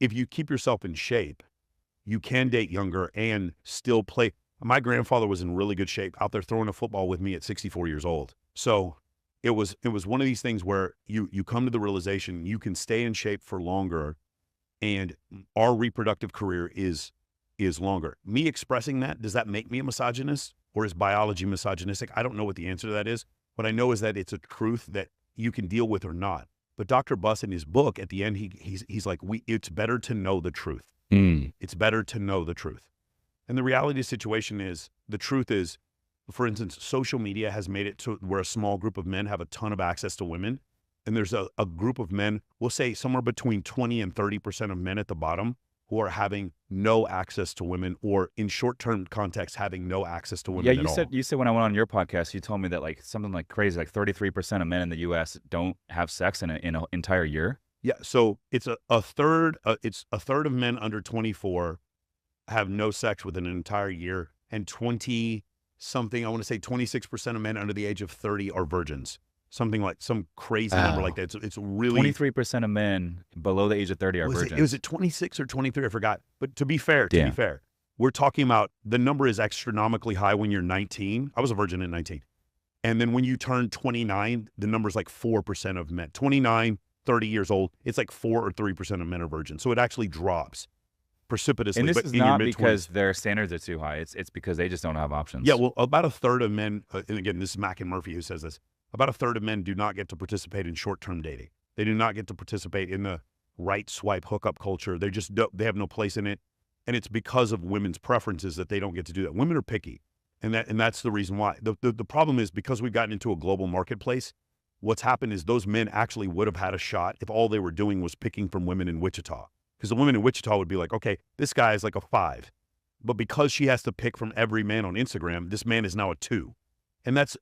if you keep yourself in shape, you can date younger and still play. My grandfather was in really good shape, out there throwing a football with me at 64 years old. So it was one of these things where you come to the realization you can stay in shape for longer, and our reproductive career is longer. Me expressing that, does that make me a misogynist, or is biology misogynistic? I don't know what the answer to that is. What I know is that it's a truth that you can deal with or not. But Dr. Buss, in his book, at the end, he's like, it's better to know the truth. It's better to know the truth. And the reality of the situation is, the truth is, for instance, social media has made it to where a small group of men have a ton of access to women. And there's a group of men, we'll say somewhere between 20 and 30% of men at the bottom, who are having no access to women, or in short-term context, having no access to women at all. You said when I went on your podcast, you told me that like something like crazy, like 33% of men in the U.S. don't have sex in an entire year. Yeah, so it's a third of men under 24 have no sex within an entire year, and 20-something, I want to say 26% of men under the age of 30 are virgins. Something like some crazy number like that. It's really 23% of men below the age of 30 are virgins. Was it 26 or 23? I forgot. But to be fair, we're talking about, the number is astronomically high when you're 19. I was a virgin at 19. And then when you turn 29, the number's like 4% of men. 29, 30 years old, it's like 4 or 3% of men are virgins. So it actually drops precipitously. And this but is in not your because their standards are too high. It's because they just don't have options. Yeah, well, about a third of men, and again, this is Mack and Murphy who says this, about a third of men do not get to participate in short-term dating. They do not get to participate in the right swipe hookup culture. They just don't, they have no place in it. And it's because of women's preferences that they don't get to do that. Women are picky. And that's the reason why. The problem is, because we've gotten into a global marketplace, what's happened is those men actually would have had a shot if all they were doing was picking from women in Wichita. Because the women in Wichita would be like, okay, this guy is like a 5. But because she has to pick from every man on Instagram, this man is now a 2. And that's,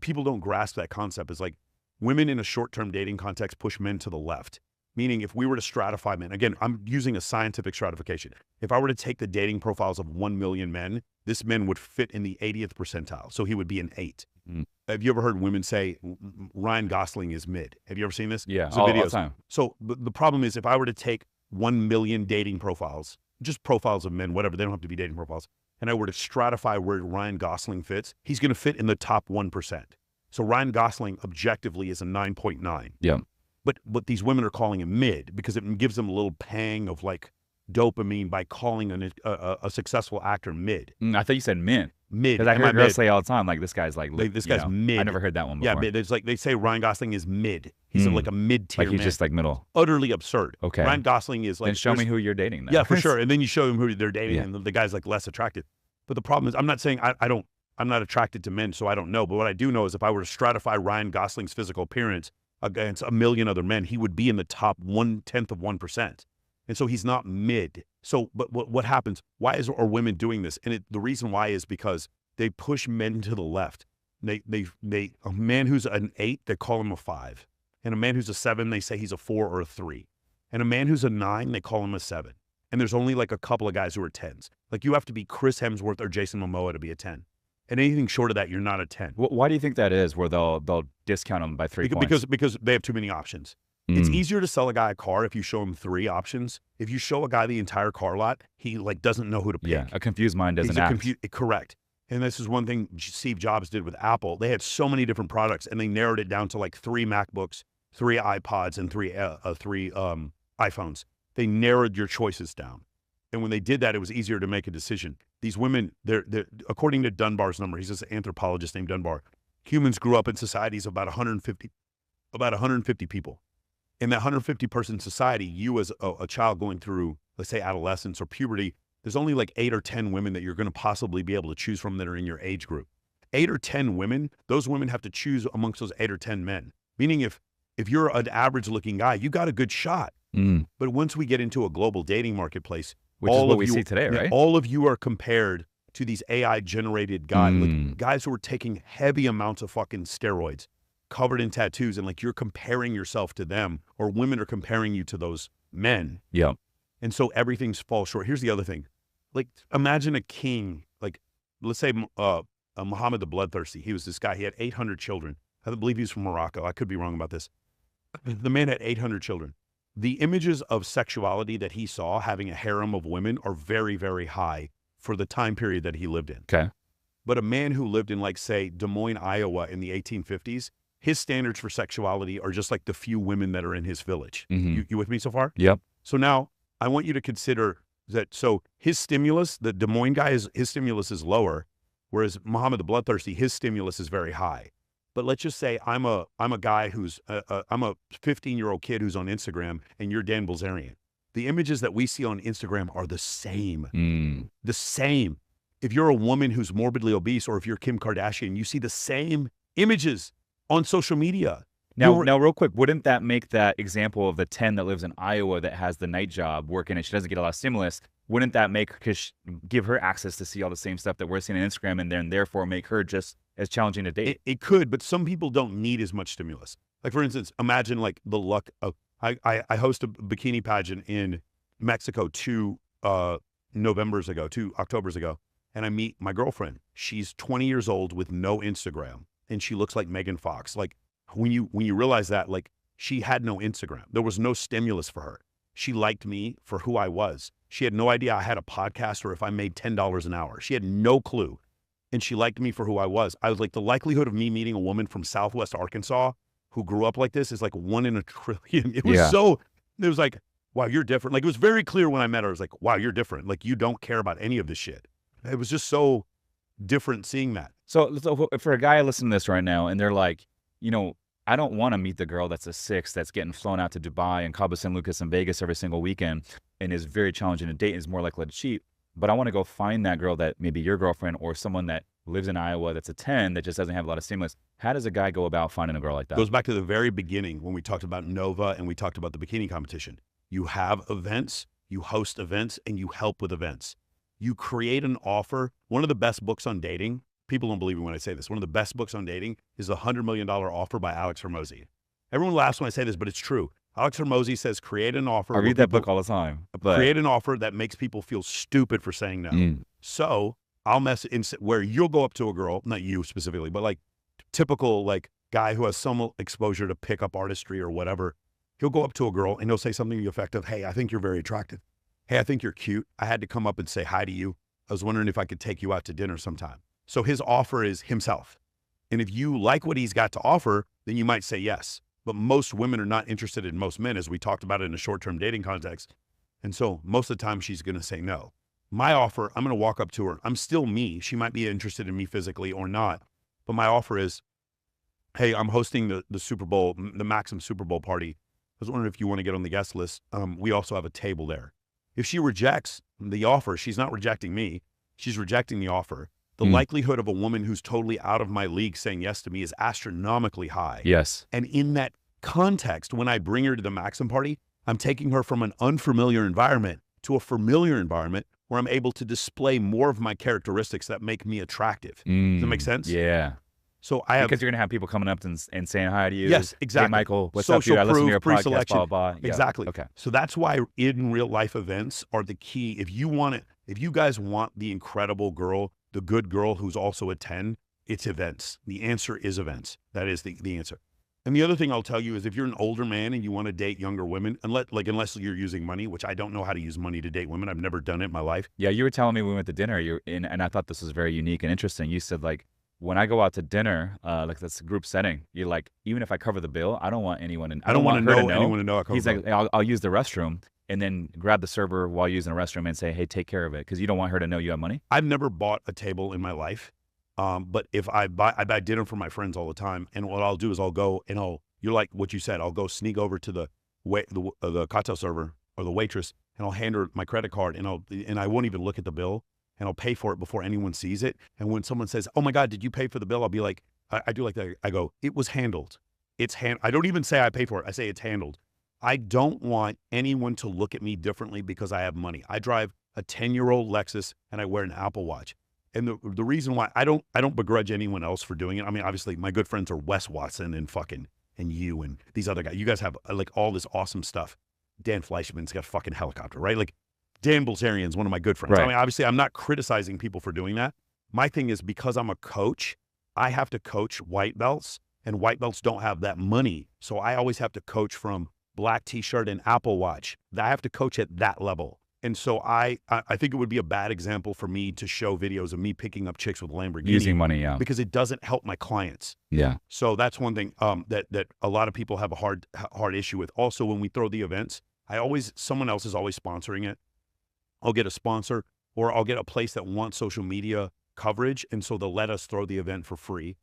people don't grasp that concept. It's like, women in a short-term dating context push men to the left. Meaning, if we were to stratify men, again, I'm using a scientific stratification. If I were to take the dating profiles of 1 million men, this man would fit in the 80th percentile. So he would be an 8. Have you ever heard women say Ryan Gosling is mid? Have you ever seen this? Yeah, all the time. So the problem is, if I were to take 1 million dating profiles, just profiles of men, whatever, they don't have to be dating profiles, and I were to stratify where Ryan Gosling fits, he's going to fit in the top 1%. So Ryan Gosling objectively is a 9.9. Yeah. But these women are calling him mid because it gives them a little pang of like dopamine by calling a successful actor mid. I thought you said mid. Mid. Because I hear girls say all the time, like, this guy's like, this guy's mid. I never heard that one before. Yeah, mid. It's like they say Ryan Gosling is mid. He's like a mid-tier Like he's man. just like middle. Utterly absurd. Okay. Ryan Gosling is like. Then show me who you're dating then. Yeah, for sure. And then you show them who they're dating, Yeah. and the guy's like less attractive. But the problem is, I'm not saying I'm not attracted to men, so I don't know. But what I do know is, if I were to stratify Ryan Gosling's physical appearance against a million other men, he would be in the top 1/10 of 1%. And so he's not mid. So, but what happens? Why are women doing this? And the reason why is because they push men to the left. A man who's an 8, they call him a 5. And a man who's a 7, they say he's a 4 or a 3. And a man who's a 9, they call him a 7. And there's only like a couple of guys who are 10s. Like, you have to be Chris Hemsworth or Jason Momoa to be a 10. And anything short of that, you're not a 10. Why do you think that is, where they'll discount them by 3 points? Because they have too many options. It's easier to sell a guy a car if you show him 3 options. If you show a guy the entire car lot, he like doesn't know who to pick. Yeah, a confused mind doesn't act. Correct. And this is one thing Steve Jobs did with Apple. They had so many different products, and they narrowed it down to like 3 MacBooks, 3 iPods, and 3 iPhones. They narrowed your choices down. And when they did that, it was easier to make a decision. These women, they're according to Dunbar's number, he's just an anthropologist named Dunbar, humans grew up in societies of about 150 people. In that 150-person society, you as a child going through, let's say, adolescence or puberty, there's only like 8 or 10 women that you're going to possibly be able to choose from that are in your age group. 8 or 10 women, those women have to choose amongst those 8 or 10 men. Meaning if you're an average-looking guy, you got a good shot. But once we get into a global dating marketplace, which is what we see today, right? All of you are compared to these AI-generated guys, like guys who are taking heavy amounts of fucking steroids, covered in tattoos, and like you're comparing yourself to them, or women are comparing you to those men. Yeah. And so everything's falls short. Here's the other thing. Like, imagine a king, like, let's say Muhammad the Bloodthirsty. He was this guy. He had 800 children. I believe he was from Morocco. I could be wrong about this. The man had 800 children. The images of sexuality that he saw having a harem of women are very, very high for the time period that he lived in. Okay. But a man who lived in, like, say, Des Moines, Iowa in the 1850s, his standards for sexuality are just like the few women that are in his village. You with me so far? Yep. So now I want you to consider that. So his stimulus, the Des Moines guy, his stimulus is lower, whereas Muhammad the Bloodthirsty, his stimulus is very high. But let's just say I'm a guy who's I'm a 15-year-old kid who's on Instagram, and you're Dan Bilzerian. The images that we see on Instagram are the same. The same. If you're a woman who's morbidly obese, or if you're Kim Kardashian, you see the same images on social media. Now, real quick, wouldn't that make that example of the 10 that lives in Iowa that has the night job working and she doesn't get a lot of stimulus, wouldn't that give her access to see all the same stuff that we're seeing on Instagram, and then therefore make her just as challenging to date? It could, but some people don't need as much stimulus. Like, for instance, imagine like the luck of, I host a bikini pageant in Mexico 2 Octobers ago, and I meet my girlfriend. She's 20 years old with no Instagram, and she looks like Megan Fox. Like, when you realize that, like, she had no Instagram. There was no stimulus for her. She liked me for who I was. She had no idea I had a podcast or if I made $10 an hour. She had no clue. And she liked me for who I was. I was like, the likelihood of me meeting a woman from Southwest Arkansas who grew up like this is like 1 in a trillion. It was like, wow, you're different. Like, it was very clear when I met her. I was like, wow, you're different. Like, you don't care about any of this shit. It was just so different seeing that. So for a guy listening to this right now, and they're like, I don't want to meet the girl that's a 6 that's getting flown out to Dubai and Cabo San Lucas and Vegas every single weekend and is very challenging to date and is more likely to cheat. But I want to go find that girl that maybe your girlfriend or someone that lives in Iowa that's a 10 that just doesn't have a lot of stimulus. How does a guy go about finding a girl like that? It goes back to the very beginning when we talked about Nova and we talked about the bikini competition. You have events, you host events, and you help with events. You create an offer. One of the best books on dating, people don't believe me when I say this, one of the best books on dating is the $100 Million Offer by Alex Hormozi. Everyone laughs when I say this, but it's true. Alex Hormozi says, create an offer. I read that book all the time. Create an offer that makes people feel stupid for saying no. So I'll mess in where you'll go up to a girl, not you specifically, but like typical like guy who has some exposure to pickup artistry or whatever. He'll go up to a girl and he'll say something to the effect of, hey, I think you're very attractive. Hey, I think you're cute. I had to come up and say hi to you. I was wondering if I could take you out to dinner sometime. So his offer is himself. And if you like what he's got to offer, then you might say yes. But most women are not interested in most men, as we talked about it in a short-term dating context. And so most of the time she's going to say no. My offer, I'm going to walk up to her. I'm still me. She might be interested in me physically or not. But my offer is, hey, I'm hosting the Super Bowl, the Maxim Super Bowl party. I was wondering if you want to get on the guest list. We also have a table there. If she rejects the offer, she's not rejecting me. She's rejecting the offer. The likelihood of a woman who's totally out of my league saying yes to me is astronomically high. Yes. And in that context, when I bring her to the Maxim party, I'm taking her from an unfamiliar environment to a familiar environment where I'm able to display more of my characteristics that make me attractive. Does that make sense? Yeah. So I have, because you're going to have people coming up and saying hi to you. Yes, exactly. Hey, Michael, what's social up, dude? I listen to proof, your podcast, pre-selection. blah, blah, blah. Yeah. Exactly. Okay. So that's why in real life events are the key. If you want it, if you guys want the incredible girl, the good girl who's also a 10, it's events. The answer is events. That is the answer. And the other thing I'll tell you is if you're an older man and you want to date younger women, unless you're using money, which I don't know how to use money to date women. I've never done it in my life. Yeah, you were telling me when we went to dinner, and I thought this was very unique and interesting. You said, like, when I go out to dinner, like that's a group setting, you're like, even if I cover the bill, I don't want anyone to, I don't want her to know anyone to know I cover He's the like, bill. I'll use the restroom and then grab the server while using the restroom and say, hey, take care of it, because you don't want her to know you have money. I've never bought a table in my life, but if I buy dinner for my friends all the time, and what I'll do is I'll go and you're like what you said, I'll go sneak over to the cocktail server or the waitress, and I'll hand her my credit card, and I won't even look at the bill, and I'll pay for it before anyone sees it. And when someone says, oh my God, did you pay for the bill? I'll be like, I do like that. I go, it was handled. I don't even say I pay for it. I say it's handled. I don't want anyone to look at me differently because I have money. I drive a 10-year-old Lexus and I wear an Apple Watch. And the reason why I don't begrudge anyone else for doing it. I mean, obviously my good friends are Wes Watson and you and these other guys. You guys have like all this awesome stuff. Dan Fleischman's got a fucking helicopter, right? Like Dan Bilzerian's one of my good friends. Right. I mean, obviously I'm not criticizing people for doing that. My thing is, because I'm a coach, I have to coach white belts, and white belts don't have that money. So I always have to coach from black t-shirt and Apple Watch. I have to coach at that level. And so I think it would be a bad example for me to show videos of me picking up chicks with Lamborghini. Using money, yeah. Because it doesn't help my clients. Yeah. So that's one thing that a lot of people have a hard issue with. Also, when we throw the events, someone else is always sponsoring it. I'll get a sponsor, or I'll get a place that wants social media coverage, and so they'll let us throw the event for free.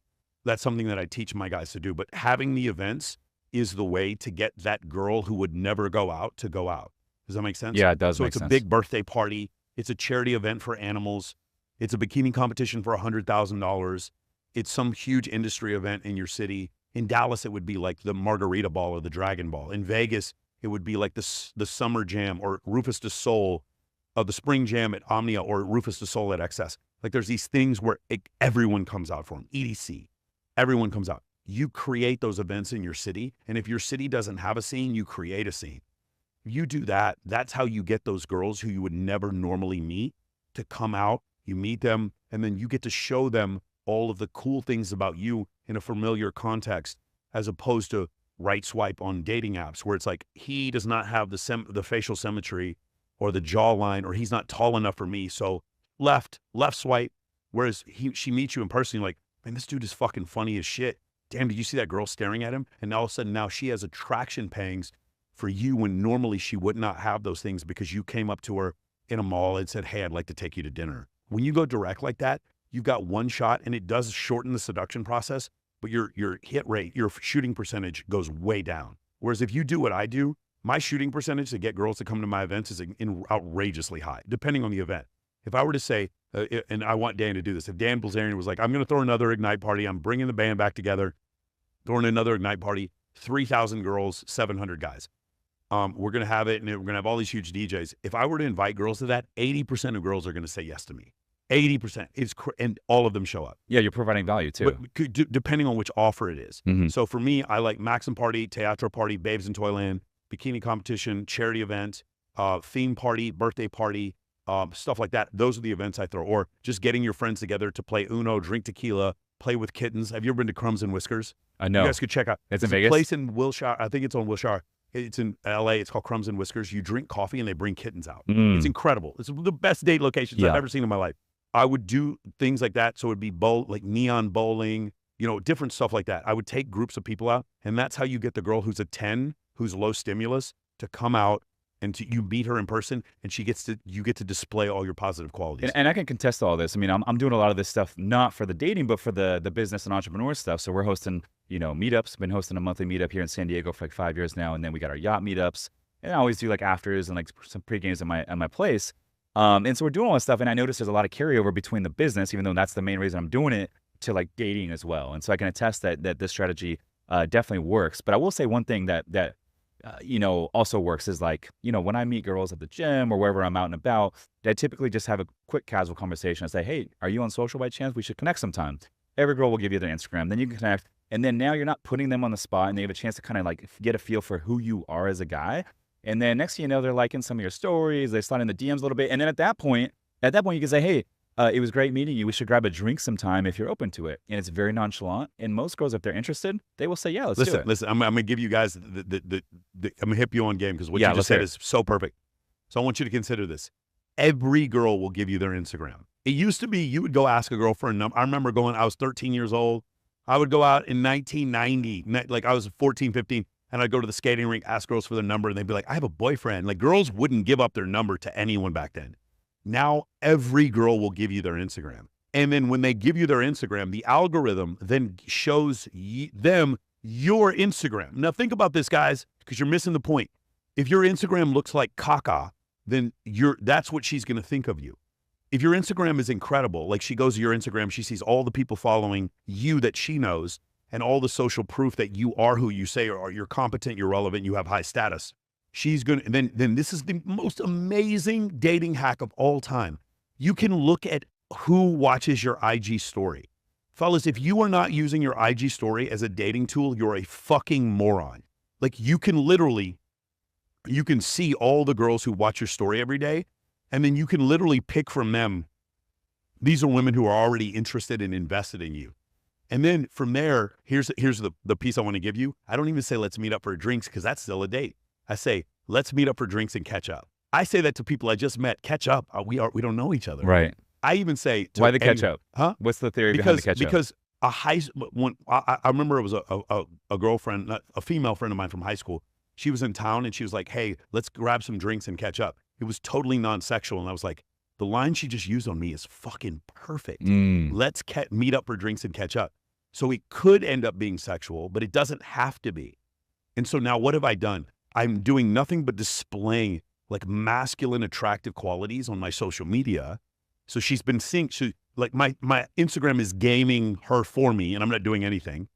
That's something that I teach my guys to do. But having the events is the way to get that girl who would never go out to go out. Does that make sense? Yeah, it does So make it's sense. a big birthday party. It's a charity event for animals. It's a bikini competition for $100,000. It's some huge industry event in your city. In Dallas, it would be like the Margarita Ball or the Dragon Ball. In Vegas, it would be like the Summer Jam or Rufus du Sol, the Spring Jam at Omnia, or Rufus du Sol at XS. Like there's these things where everyone comes out for them. EDC, everyone comes out. You create those events in your city. And if your city doesn't have a scene, you create a scene. You do that, that's how you get those girls who you would never normally meet to come out. You meet them, and then you get to show them all of the cool things about you in a familiar context, as opposed to right swipe on dating apps where it's like, he does not have the facial symmetry or the jawline, or he's not tall enough for me. So left swipe. Whereas she meets you in person, you're like, man, this dude is fucking funny as shit. Damn, did you see that girl staring at him? And all of a sudden now she has attraction pangs for you when normally she would not have those things, because you came up to her in a mall and said, hey, I'd like to take you to dinner. When you go direct like that, you've got one shot, and it does shorten the seduction process, but your hit rate, your shooting percentage goes way down. Whereas if you do what I do, my shooting percentage to get girls to come to my events is outrageously high, depending on the event. If I were to say, and I want Dan to do this, if Dan Bilzerian was like, I'm going to throw another Ignite party, I'm bringing the band back together, throwing another Ignite party, 3,000 girls, 700 guys. We're going to have it, and we're going to have all these huge DJs. If I were to invite girls to that, 80% of girls are going to say yes to me. 80%. And all of them show up. Yeah, you're providing value too. But depending on which offer it is. Mm-hmm. So for me, I like Maxim Party, Teatro Party, Babes in Toyland, bikini competition, charity event, theme party, birthday party, stuff like that. Those are the events I throw. Or just getting your friends together to play Uno, drink tequila, play with kittens. Have you ever been to Crumbs and Whiskers? I know. You guys could check out. It's in Vegas? A place in Wilshire. I think it's on Wilshire. It's in LA. It's called Crumbs and Whiskers. You drink coffee and they bring kittens out. It's incredible. It's the best date locations I've ever seen in my life. I would do things like that. So it'd be like neon bowling, different stuff like that. I would take groups of people out, and that's how you get the girl who's a 10, who's low stimulus, to come out, and you meet her in person, and you get to display all your positive qualities. And I can contest all this. I mean, I'm doing a lot of this stuff, not for the dating, but for the business and entrepreneur stuff. So we're hosting, meetups. Been hosting a monthly meetup here in San Diego for like 5 years now. And then we got our yacht meetups, and I always do like afters and like some pre-games at my place. And so we're doing all this stuff. And I noticed there's a lot of carryover between the business, even though that's the main reason I'm doing it, to like dating as well. And so I can attest that this strategy definitely works. But I will say one thing that also works is like, when I meet girls at the gym or wherever I'm out and about, I typically just have a quick casual conversation and say, hey, are you on social by chance? We should connect sometime. Every girl will give you their Instagram. Then you can connect. And then now you're not putting them on the spot, and they have a chance to kind of like get a feel for who you are as a guy. And then next thing you know, they're liking some of your stories. They slide in the DMs a little bit. And then at that point, you can say, hey, it was great meeting you. We should grab a drink sometime if you're open to it. And it's very nonchalant. And most girls, if they're interested, they will say, yeah, let's do it. Listen, I'm going to give you guys I'm going to hip you on game, because what you just said is so perfect. So I want you to consider this. Every girl will give you their Instagram. It used to be you would go ask a girl for a number. I remember I was 13 years old. I would go out in 1990, like I was 14, 15, and I'd go to the skating rink, ask girls for their number, and they'd be like, I have a boyfriend. Like, girls wouldn't give up their number to anyone back then. Now, every girl will give you their Instagram. And then when they give you their Instagram, the algorithm then shows them your Instagram. Now, think about this, guys, because you're missing the point. If your Instagram looks like caca, then that's what she's going to think of you. If your Instagram is incredible, like she goes to your Instagram, she sees all the people following you that she knows and all the social proof that you are who you say are, you're competent, you're relevant, you have high status. She's going to, then this is the most amazing dating hack of all time. You can look at who watches your IG story. Fellas, if you are not using your IG story as a dating tool, you're a fucking moron. Like, you can see all the girls who watch your story every day, and then you can literally pick from them. These are women who are already interested and invested in you. And then from there, here's the piece I want to give you. I don't even say let's meet up for drinks, because that's still a date. I say, let's meet up for drinks and catch up. I say that to people I just met. Catch up. We don't know each other. Right. I even say to Why the catch up? Huh? What's the theory behind the catch up? Because I remember it was a girlfriend, a female friend of mine from high school. She was in town and she was like, hey, let's grab some drinks and catch up. It was totally non-sexual. And I was like, the line she just used on me is fucking perfect. Let's meet up for drinks and catch up. So it could end up being sexual, but it doesn't have to be. And so now what have I done? I'm doing nothing but displaying like masculine attractive qualities on my social media. So she's been seeing, like my Instagram is gaming her for me and I'm not doing anything.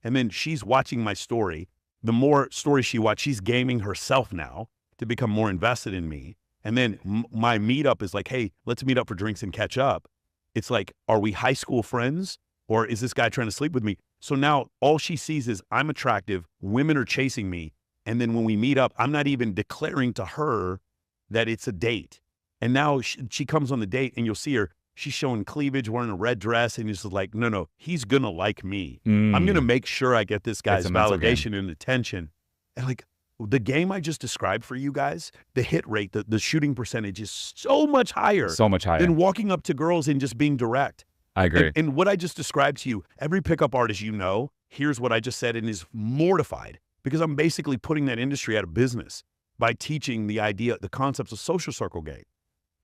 And then she's watching my story. The more stories she watches, she's gaming herself now to become more invested in me. And then my meetup is like, hey, let's meet up for drinks and catch up. It's like, are we high school friends or is this guy trying to sleep with me? So now all she sees is I'm attractive, women are chasing me. And then when we meet up, I'm not even declaring to her that it's a date. And now she comes on the date and you'll see her, she's showing cleavage, wearing a red dress. And it's like, no, he's going to like me. I'm going to make sure I get this guy's validation and attention. And like the game I just described for you guys, the hit rate, the shooting percentage is so much higher. So much higher. Than walking up to girls and just being direct. I agree. And what I just described to you, every pickup artist hears what I just said and is mortified because I'm basically putting that industry out of business by teaching the concepts of social circle game.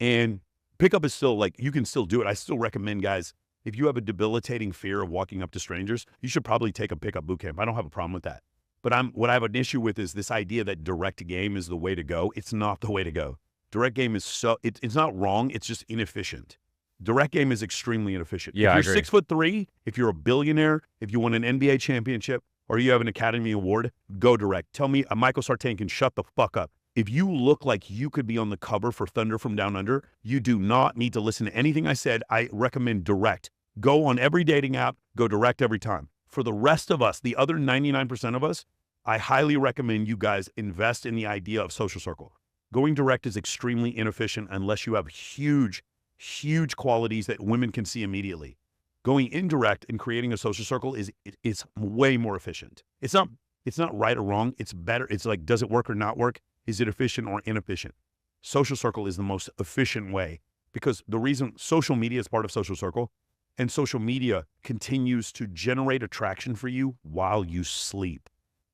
And pickup is still like, you can still do it. I still recommend guys, if you have a debilitating fear of walking up to strangers, you should probably take a pickup boot camp. I don't have a problem with that. But what I have an issue with is this idea that direct game is the way to go. It's not the way to go. Direct game is it's not wrong. It's just inefficient. Direct game is extremely inefficient. Yeah, if you're 6'3", if you're a billionaire, if you won an NBA championship, or you have an Academy Award, go direct. Tell me Michael Sartain can shut the fuck up. If you look like you could be on the cover for Thunder from Down Under, you do not need to listen to anything I said. I recommend direct. Go on every dating app, go direct every time. For the rest of us, the other 99% of us, I highly recommend you guys invest in the idea of social circle. Going direct is extremely inefficient unless you have huge qualities that women can see immediately. Going indirect and creating a social circle is way more efficient. It's not right or wrong. It's better. It's like, does it work or not work? Is it efficient or inefficient? Social circle is the most efficient way because the reason social media is part of social circle and social media continues to generate attraction for you while you sleep.